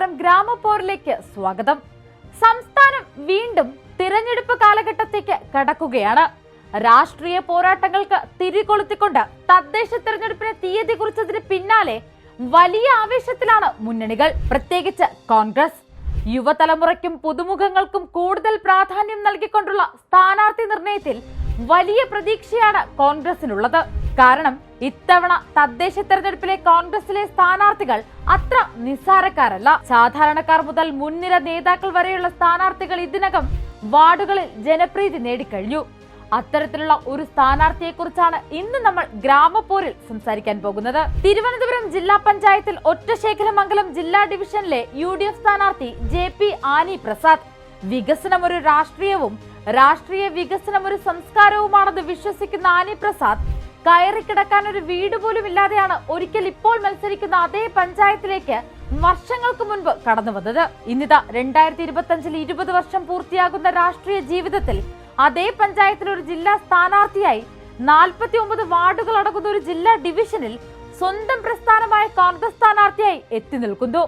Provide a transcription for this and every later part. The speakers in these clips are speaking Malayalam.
നമസ്കാരം, ഗ്രാമപോരിലേക്ക് സ്വാഗതം. സംസ്ഥാനം വീണ്ടും തിരഞ്ഞെടുപ്പ് കാലഘട്ടത്തേക്ക് കടക്കുകയാണ്. രാഷ്ട്രീയ പോരാട്ടങ്ങൾക്ക് തിരികൊളുത്തിക്കൊണ്ട് തദ്ദേശ തെരഞ്ഞെടുപ്പിന് തീയതി കുറിച്ചതിന് പിന്നാലെ വലിയ ആവേശത്തിലാണ് മുന്നണികൾ, പ്രത്യേകിച്ച് കോൺഗ്രസ്. യുവതലമുറയ്ക്കും പുതുമുഖങ്ങൾക്കും കൂടുതൽ പ്രാധാന്യം നൽകിക്കൊണ്ടുള്ള സ്ഥാനാർത്ഥി നിർണയത്തിൽ വലിയ പ്രതീക്ഷയാണ് കോൺഗ്രസിനുള്ളത്. കാരണം ഇത്തവണ തദ്ദേശ തെരഞ്ഞെടുപ്പിലെ കോൺഗ്രസിലെ സ്ഥാനാർത്ഥികൾ അത്ര നിസ്സാരക്കാരല്ല. സാധാരണക്കാർ മുതൽ മുൻനിര നേതാക്കൾ വരെയുള്ള സ്ഥാനാർത്ഥികൾ ഇതിനകം വാർഡുകളിൽ ജനപ്രീതി നേടിക്കഴിഞ്ഞു. അത്തരത്തിലുള്ള ഒരു സ്ഥാനാർത്ഥിയെ കുറിച്ചാണ് ഇന്ന് നമ്മൾ ഗ്രാമപോരിൽ സംസാരിക്കാൻ പോകുന്നത്. തിരുവനന്തപുരം ജില്ലാ പഞ്ചായത്തിൽ ഒറ്റശേഖരമംഗലം ജില്ലാ ഡിവിഷനിലെ UDF സ്ഥാനാർത്ഥി JP ആനി പ്രസാദ്. വികസനം ഒരു രാഷ്ട്രീയവും രാഷ്ട്രീയ വികസനം ഒരു സംസ്കാരവുമാണെന്ന് വിശ്വസിക്കുന്ന ആനി പ്രസാദ് കയറിക്കിടക്കാൻ ഒരു വീട് പോലും ഇല്ലാതെയാണ് ഒരിക്കൽ ഇപ്പോൾ മത്സരിക്കുന്ന അതേ പഞ്ചായത്തിലേക്ക് വർഷങ്ങൾക്ക് മുൻപ് കടന്നു വന്നത്. ഇന്നിതാ 2025-ൽ 20 വർഷം പൂർത്തിയാകുന്ന രാഷ്ട്രീയ ജീവിതത്തിൽ അതേ പഞ്ചായത്തിൽ ഒരു ജില്ലാ സ്ഥാനാർത്ഥിയായി 49 വാർഡുകൾ അടങ്ങുന്ന ഒരു ജില്ലാ ഡിവിഷനിൽ സ്വന്തം പ്രസ്ഥാനമായ കോൺഗ്രസ് സ്ഥാനാർത്ഥിയായി എത്തി നിൽക്കുന്നു.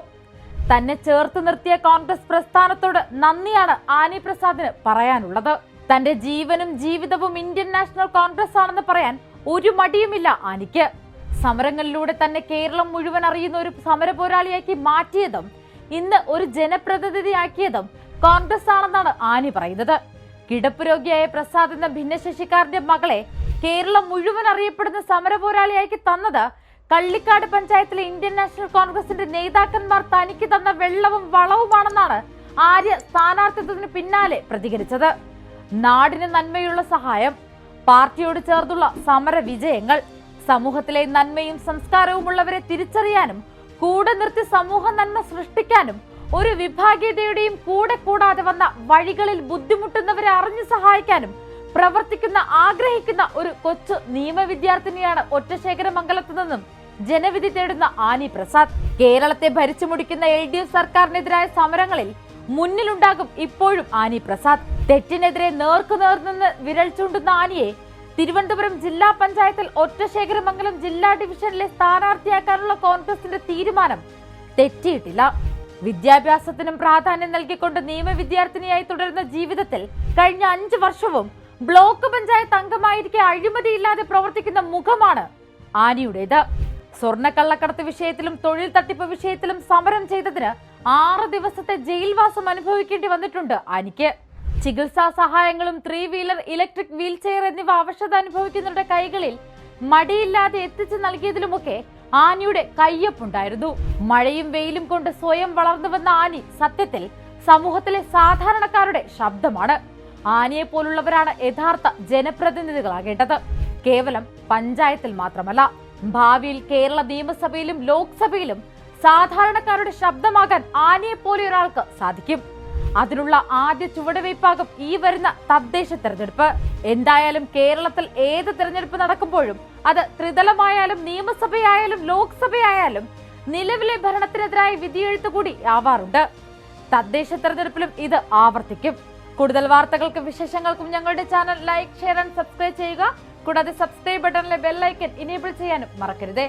തന്നെ ചേർത്ത് നിർത്തിയ കോൺഗ്രസ് പ്രസ്ഥാനത്തോട് നന്ദിയാണ് ആനി പ്രസാദിന് പറയാനുള്ളത്. തന്റെ ജീവനും ജീവിതവും ഇന്ത്യൻ നാഷണൽ കോൺഗ്രസ് ആണെന്ന് പറയാൻ ഒരു മടിയുമില്ല ആനിക്ക്. സമരങ്ങളിലൂടെ തന്നെ കേരളം മുഴുവൻ അറിയുന്ന ഒരു സമര പോരാളിയാക്കി മാറ്റിയതും ഇന്ന് ഒരു ജനപ്രതിനിധിയാക്കിയതും കോൺഗ്രസ് ആണെന്നാണ് ആനി പറയുന്നത്. കിടപ്പ് രോഗിയായ പ്രസാദ് എന്ന ഭിന്നശേഷിക്കാരന്റെ മകളെ കേരളം മുഴുവൻ അറിയപ്പെടുന്ന സമര പോരാളിയാക്കി തന്നത് കള്ളിക്കാട് പഞ്ചായത്തിലെ ഇന്ത്യൻ നാഷണൽ കോൺഗ്രസിന്റെ നേതാക്കന്മാർ തനിക്ക് തന്ന വെള്ളവും വളവുമാണെന്നാണ് ആര്യ സ്ഥാനാർത്ഥിത്വത്തിന് പിന്നാലെ പ്രതികരിച്ചത്. നാടിന് നന്മയുള്ള സഹായം, പാർട്ടിയോട് ചേർന്നുള്ള സമര വിജയങ്ങൾ, സമൂഹത്തിലെ നന്മയും സംസ്കാരവും ഉള്ളവരെ തിരിച്ചറിയാനും കൂടെ നിർത്തി സമൂഹ നന്മ സൃഷ്ടിക്കാനും ഒരു വിഭാഗീയതയുടെയും കൂടെ കൂടാതെ വന്ന വഴികളിൽ ബുദ്ധിമുട്ടുന്നവരെ അറിഞ്ഞു സഹായിക്കാനും പ്രവർത്തിക്കുന്ന ആഗ്രഹിക്കുന്ന ഒരു കൊച്ചു നിയമ വിദ്യാർത്ഥിനിയാണ് ഒറ്റശേഖരമംഗലത്തു നിന്നും ജനവിധി തേടുന്ന ആനി പ്രസാദ്. കേരളത്തെ ഭരിച്ചു മുടിക്കുന്ന LDF സർക്കാരിനെതിരായ സമരങ്ങളിൽ മുന്നിലുണ്ടാകും ഇപ്പോഴും ആനി പ്രസാദ്. തെറ്റിനെതിരെ നേർക്കുനേർ നിന്ന് വിരൽ ചൂണ്ടുന്ന ആനിയെ തിരുവനന്തപുരം ജില്ലാ പഞ്ചായത്തിൽ ഒറ്റശേഖരമംഗലം ജില്ലാ ഡിവിഷനിലെ സ്ഥാനാർത്ഥിയാക്കാനുള്ള കോൺഗ്രസിന്റെ തീരുമാനം തെറ്റിയിട്ടില്ല. വിദ്യാഭ്യാസത്തിനും പ്രാധാന്യം നൽകിക്കൊണ്ട് നിയമ വിദ്യാർത്ഥിനിയായി തുടരുന്ന ജീവിതത്തിൽ കഴിഞ്ഞ 5 വർഷവും ബ്ലോക്ക് പഞ്ചായത്ത് അംഗമായിരിക്കെ അഴിമതിയില്ലാതെ പ്രവർത്തിക്കുന്ന മുഖമാണ് ആനിയുടേത്. സ്വർണ്ണക്കള്ളക്കടത്ത് വിഷയത്തിലും തൊഴിൽ തട്ടിപ്പ് വിഷയത്തിലും സമരം ചെയ്തതിന് 6 ദിവസത്തെ ജയിൽവാസം അനുഭവിക്കേണ്ടി വന്നിട്ടുണ്ട് ആനിക്ക്. ചികിത്സാ സഹായങ്ങളും 3 വീലർ, ഇലക്ട്രിക് വീൽ ചെയർ എന്നിവ അവശത അനുഭവിക്കുന്നവരുടെ കൈകളിൽ മടിയില്ലാതെ എത്തിച്ചു നൽകിയതിലുമൊക്കെ ആനിയുടെ കയ്യൊപ്പുണ്ടായിരുന്നു. മഴയും വെയിലും കൊണ്ട് സ്വയം വളർന്നു വന്ന ആനി സത്യത്തിൽ സമൂഹത്തിലെ സാധാരണക്കാരുടെ ശബ്ദമാണ്. ആനിയെ പോലുള്ളവരാണ് യഥാർത്ഥ ജനപ്രതിനിധികളാകേണ്ടത്, കേവലം പഞ്ചായത്തിൽ മാത്രമല്ല. ഭാവിയിൽ കേരള നിയമസഭയിലും ലോക്സഭയിലും സാധാരണക്കാരുടെ ശബ്ദമാകാൻ ആനിയെ പോലെ ഒരാൾക്ക് സാധിക്കും. അതിനുള്ള ആദ്യ ചുവടുവയ്പാകും ഈ വരുന്ന തദ്ദേശ തെരഞ്ഞെടുപ്പ്. എന്തായാലും കേരളത്തിൽ ഏത് തെരഞ്ഞെടുപ്പ് നടക്കുമ്പോഴും അത് ത്രിതലമായാലും നിയമസഭയായാലും ലോക്സഭയായാലും നിലവിലെ ഭരണത്തിനെതിരായ വിധിയെഴുത്ത് കൂടി ആവാറുണ്ട്. തദ്ദേശ തെരഞ്ഞെടുപ്പിലും ഇത് ആവർത്തിക്കും. കൂടുതൽ വാർത്തകൾക്കും വിശേഷങ്ങൾക്കും ഞങ്ങളുടെ channel like, share and subscribe ചെയ്യുക. കൂടാതെ സബ്സ്ക്രൈബ് ബട്ടണിലെ ബെൽ ഐക്കൺ ഇനേബിൾ ചെയ്യാനും മറക്കരുതേ.